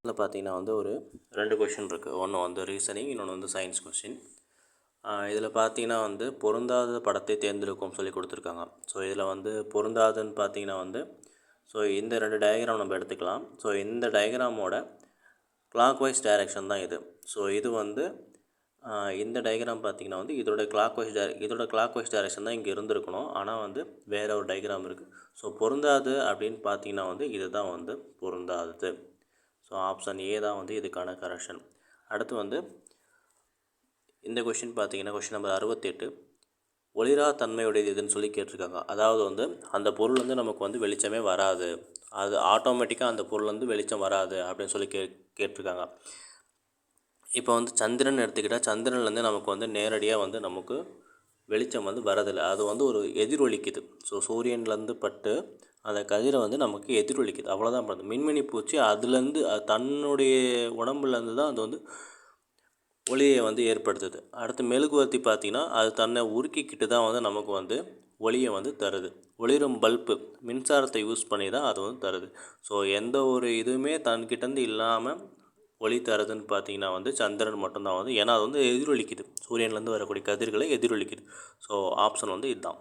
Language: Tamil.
இதில் பார்த்தீங்கன்னா வந்து ஒரு 2 கொஷின் இருக்குது. ஒன்று வந்து ரீசனிங், இன்னொன்று வந்து சயின்ஸ் கொஷின். இதில் பார்த்தீங்கன்னா வந்து பொருந்தாத படத்தை தேர்ந்தெடுக்கும் சொல்லி கொடுத்துருக்காங்க. ஸோ இதில் வந்து பொருந்தாதுன்னு பார்த்தீங்கன்னா வந்து இந்த 2 டயக்ராம் நம்ம எடுத்துக்கலாம். ஸோ இந்த டயக்ராமோட கிளாக் வைஸ் டைரெக்ஷன் தான் இது. ஸோ இது வந்து இந்த டயக்ராம் பார்த்தீங்கன்னா வந்து இதோட கிளாக் வைஸ் டைரெக்ஷன் தான் இங்கே இருந்திருக்கணும். ஆனால் வந்து வேறு ஒரு டயக்ராம் இருக்குது. ஸோ பொருந்தாது அப்படின்னு பார்த்தீங்கன்னா வந்து இதுதான் வந்து பொருந்தாதது. ஸோ ஆப்ஷன் ஏ தான் வந்து இதுக்கான கரெக்ஷன். அடுத்து வந்து இந்த கொஷின் பார்த்தீங்கன்னா கொஷின் நம்பர் 68, ஒளிரா தன்மையுடையது எதுன்னு சொல்லி கேட்டிருக்காங்க. அதாவது வந்து அந்த பொருள் வந்து நமக்கு வந்து வெளிச்சமே வராது, அது ஆட்டோமேட்டிக்காக அந்த பொருள் வந்து வெளிச்சம் வராது அப்படின்னு சொல்லி கேட்டிருக்காங்க. இப்போ வந்து சந்திரன் எடுத்துக்கிட்டால் சந்திரன்லேருந்து நமக்கு வந்து நேரடியாக வந்து நமக்கு வெளிச்சம் வந்து வரதில்லை, அது வந்து ஒரு எதிரொலிக்குது. ஸோ சூரியன்லேருந்து பட்டு அந்த கதிரை வந்து நமக்கு எதிரொலிக்குது, அவ்வளோதான் பண்ணுது. மின்மினி பூச்சி அதுலேருந்து தன்னுடைய உடம்புலேருந்து தான் அது வந்து ஒளியை வந்து ஏற்படுத்துது. அடுத்து மெழுகுவர்த்தி பார்த்திங்கன்னா அது தன்னை உருக்கிக்கிட்டு தான் வந்து நமக்கு வந்து ஒளியை வந்து தருது. ஒளிரும் பல்பு மின்சாரத்தை யூஸ் பண்ணி தான் அது வந்து தருது. ஸோ எந்த ஒரு இதுவுமே தன்கிட்டேருந்து இல்லாமல் ஒளி தருதுன்னு பார்த்திங்கன்னா வந்து சந்திரன் மட்டும்தான் வந்து, ஏன்னா அது வந்து எதிரொலிக்குது, சூரியன்லேருந்து வரக்கூடிய கதிர்களை எதிரொலிக்குது. ஸோ ஆப்ஷன் வந்து இதுதான்.